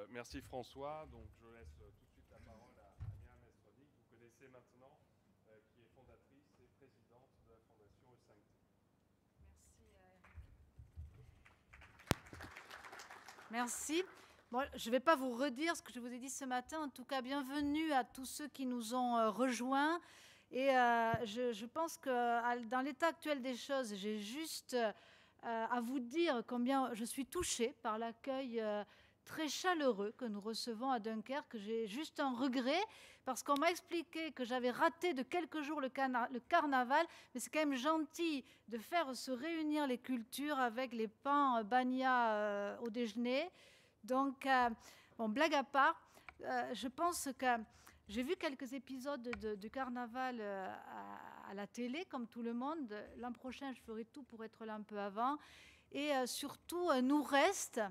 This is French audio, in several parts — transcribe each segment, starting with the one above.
Merci François. Donc je laisse tout de suite la parole à Myriam Estronik, que vous connaissez maintenant, qui est fondatrice et présidente de la Fondation E5T. Merci. Bon, je ne vais pas vous redire ce que je vous ai dit ce matin. En tout cas, bienvenue à tous ceux qui nous ont rejoints. Et je pense que dans l'état actuel des choses, j'ai juste à vous dire combien je suis touchée par l'accueil très chaleureux que nous recevons à Dunkerque. J'ai juste un regret parce qu'on m'a expliqué que j'avais raté de quelques jours le carnaval, mais c'est quand même gentil de faire se réunir les cultures avec les pains bagna au déjeuner. Donc, bon, blague à part, je pense que j'ai vu quelques épisodes de carnaval à la télé, comme tout le monde. L'an prochain, je ferai tout pour être là un peu avant. Et surtout, nous reste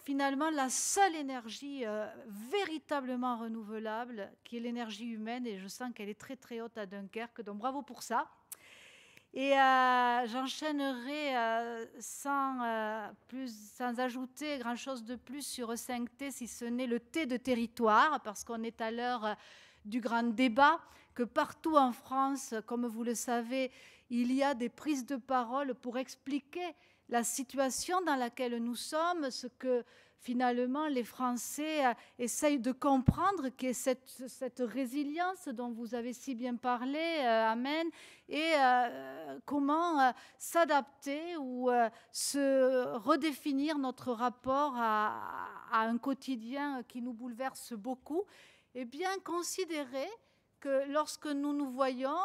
finalement la seule énergie véritablement renouvelable, qui est l'énergie humaine. Et je sens qu'elle est très, très haute à Dunkerque. Donc, bravo pour ça. Et j'enchaînerai sans ajouter grand-chose de plus sur E5T, si ce n'est le T de territoire, parce qu'on est à l'heure du grand débat, que partout en France, comme vous le savez, il y a des prises de parole pour expliquer la situation dans laquelle nous sommes, ce que finalement les Français essayent de comprendre, qui est cette résilience dont vous avez si bien parlé, Amen, et comment s'adapter ou se redéfinir notre rapport à un quotidien qui nous bouleverse beaucoup, et bien considérer que lorsque nous nous voyons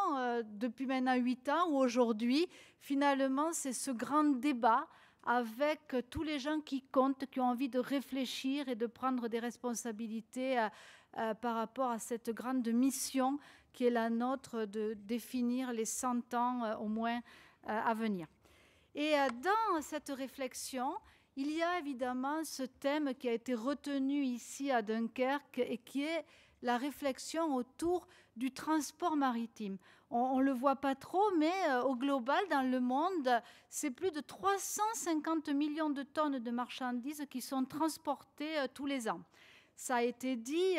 depuis maintenant 8 ans ou aujourd'hui, finalement, c'est ce grand débat avec tous les gens qui comptent, qui ont envie de réfléchir et de prendre des responsabilités par rapport à cette grande mission qui est la nôtre de définir les 100 ans au moins à venir. Et dans cette réflexion, il y a évidemment ce thème qui a été retenu ici à Dunkerque et qui est la réflexion autour du transport maritime. On ne le voit pas trop, mais au global, dans le monde, c'est plus de 350 millions de tonnes de marchandises qui sont transportées tous les ans. Ça a été dit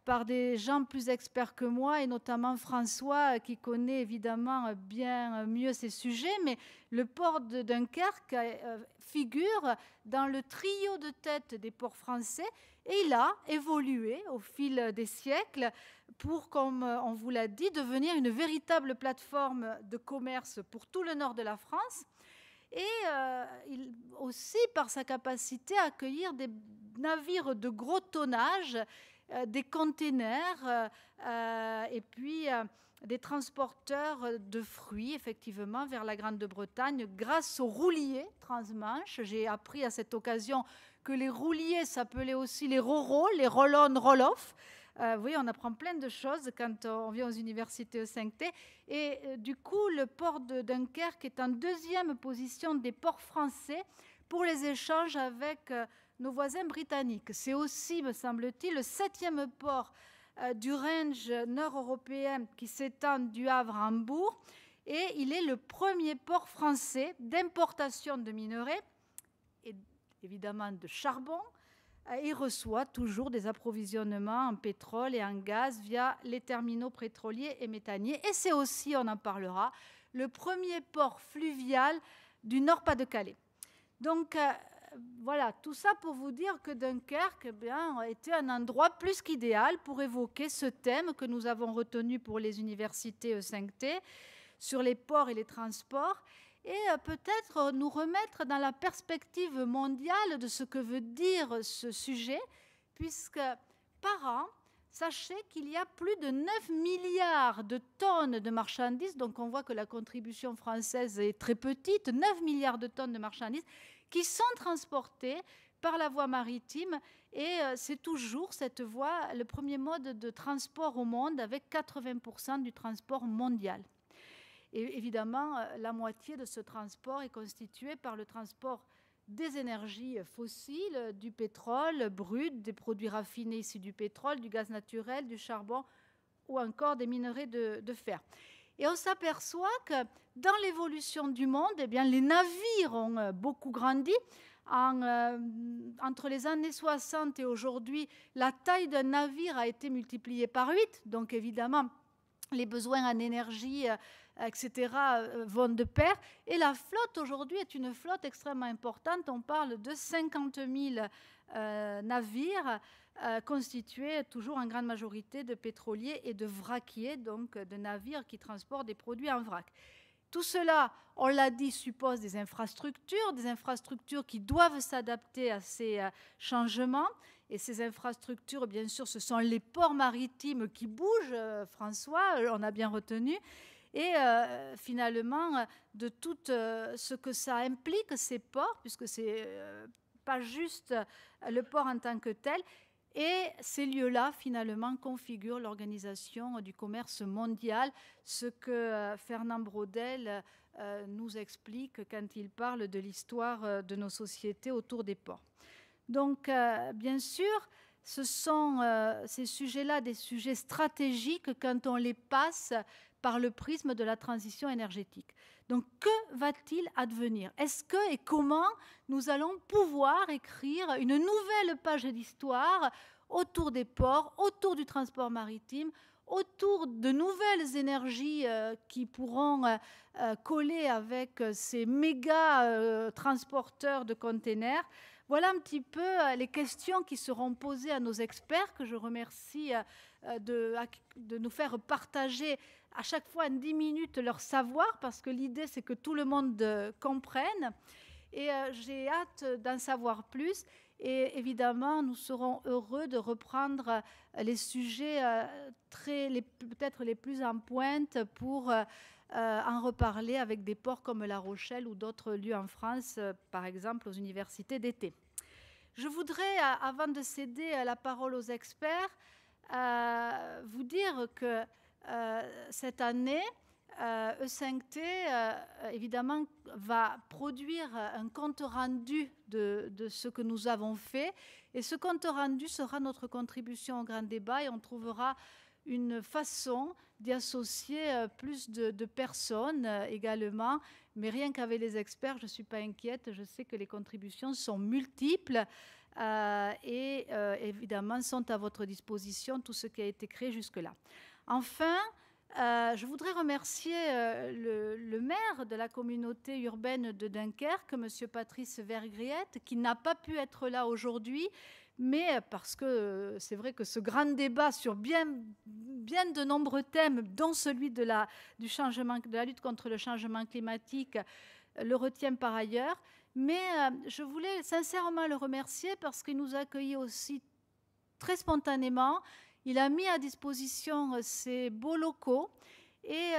par des gens plus experts que moi, et notamment François, qui connaît évidemment bien mieux ces sujets, mais le port de Dunkerque figure dans le trio de tête des ports français, et il a évolué au fil des siècles pour, comme on vous l'a dit, devenir une véritable plateforme de commerce pour tout le nord de la France, et aussi par sa capacité à accueillir des navires de gros tonnage, des containers et puis des transporteurs de fruits, effectivement, vers la Grande-Bretagne grâce aux rouliers transmanche. J'ai appris à cette occasion que les rouliers s'appelaient aussi les roros, les roll-on, roll-off. Oui, on apprend plein de choses quand on vient aux universités E5T. Et du coup, le port de Dunkerque est en deuxième position des ports français pour les échanges avec nos voisins britanniques. C'est aussi, me semble-t-il, le 7e port du range nord-européen qui s'étend du Havre à Hambourg. Et il est le premier port français d'importation de minerais et évidemment de charbon. Il reçoit toujours des approvisionnements en pétrole et en gaz via les terminaux pétroliers et méthaniers. Et c'est aussi, on en parlera, le premier port fluvial du Nord-Pas-de-Calais. Donc, voilà, tout ça pour vous dire que Dunkerque était un endroit plus qu'idéal pour évoquer ce thème que nous avons retenu pour les universités E5T sur les ports et les transports, et peut-être nous remettre dans la perspective mondiale de ce que veut dire ce sujet, puisque par an, sachez qu'il y a plus de 9 milliards de tonnes de marchandises, donc on voit que la contribution française est très petite, 9 milliards de tonnes de marchandises qui sont transportées par la voie maritime, et c'est toujours cette voie le premier mode de transport au monde avec 80% du transport mondial. Et évidemment, la moitié de ce transport est constituée par le transport des énergies fossiles, du pétrole brut, des produits raffinés issus du pétrole, du gaz naturel, du charbon ou encore des minerais de fer. Et on s'aperçoit que dans l'évolution du monde, eh bien, les navires ont beaucoup grandi. Entre les années 60 et aujourd'hui, la taille d'un navire a été multipliée par 8. Donc évidemment, les besoins en énergie, etc., vont de pair. Et la flotte aujourd'hui est une flotte extrêmement importante. On parle de 50 000 navires constitués toujours en grande majorité de pétroliers et de vraquiers, donc de navires qui transportent des produits en vrac. Tout cela, on l'a dit, suppose des infrastructures qui doivent s'adapter à ces changements. Et ces infrastructures, bien sûr, ce sont les ports maritimes qui bougent, François, on a bien retenu. Et finalement, de tout ce que ça implique, ces ports, puisque ce n'est pas juste le port en tant que tel. Et ces lieux-là, finalement, configurent l'organisation du commerce mondial, ce que Fernand Braudel nous explique quand il parle de l'histoire de nos sociétés autour des ports. Donc, bien sûr, ce sont ces sujets-là des sujets stratégiques quand on les passe par le prisme de la transition énergétique. Donc, que va-t-il advenir? Est-ce que et comment nous allons pouvoir écrire une nouvelle page d'histoire autour des ports, autour du transport maritime, autour de nouvelles énergies qui pourront coller avec ces méga transporteurs de containers? Voilà un petit peu les questions qui seront posées à nos experts, que je remercie de nous faire partager à chaque fois en 10 minutes leur savoir, parce que l'idée, c'est que tout le monde comprenne. Et j'ai hâte d'en savoir plus. Et évidemment, nous serons heureux de reprendre les sujets peut-être les plus en pointe pour en reparler avec des ports comme La Rochelle ou d'autres lieux en France, par exemple aux universités d'été. Je voudrais, avant de céder la parole aux experts, vous dire que cette année, E5T, évidemment, va produire un compte-rendu de ce que nous avons fait. Et ce compte-rendu sera notre contribution au grand débat et on trouvera une façon d'y associer plus de personnes également. Mais rien qu'avec les experts, je ne suis pas inquiète. Je sais que les contributions sont multiples et évidemment sont à votre disposition, tout ce qui a été créé jusque-là. Enfin, je voudrais remercier le maire de la communauté urbaine de Dunkerque, M. Patrice Vergriette, qui n'a pas pu être là aujourd'hui, mais parce que c'est vrai que ce grand débat sur bien de nombreux thèmes, dont celui de la lutte contre le changement climatique, le retient par ailleurs. Mais je voulais sincèrement le remercier parce qu'il nous a accueillis aussi très spontanément. Il a mis à disposition ces beaux locaux et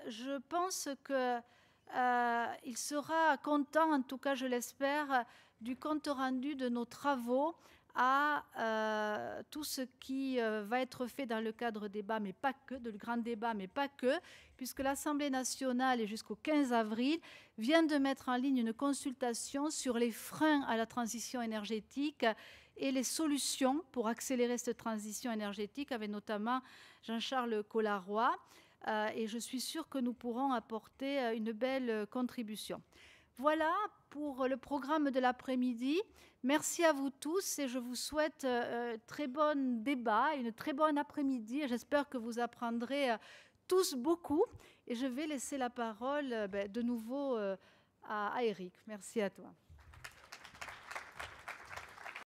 je pense qu'il sera content, en tout cas je l'espère, du compte rendu de nos travaux à tout ce qui va être fait dans le cadre débat, mais pas que, de grand débat, mais pas que, puisque l'Assemblée nationale, et jusqu'au 15 avril, vient de mettre en ligne une consultation sur les freins à la transition énergétique et les solutions pour accélérer cette transition énergétique, avec notamment Jean-Charles Collaroy. Et je suis sûre que nous pourrons apporter une belle contribution. Voilà pour le programme de l'après-midi. Merci à vous tous et je vous souhaite un très bon débat, une très bonne après-midi. J'espère que vous apprendrez tous beaucoup. Et je vais laisser la parole de nouveau à Eric. Merci à toi.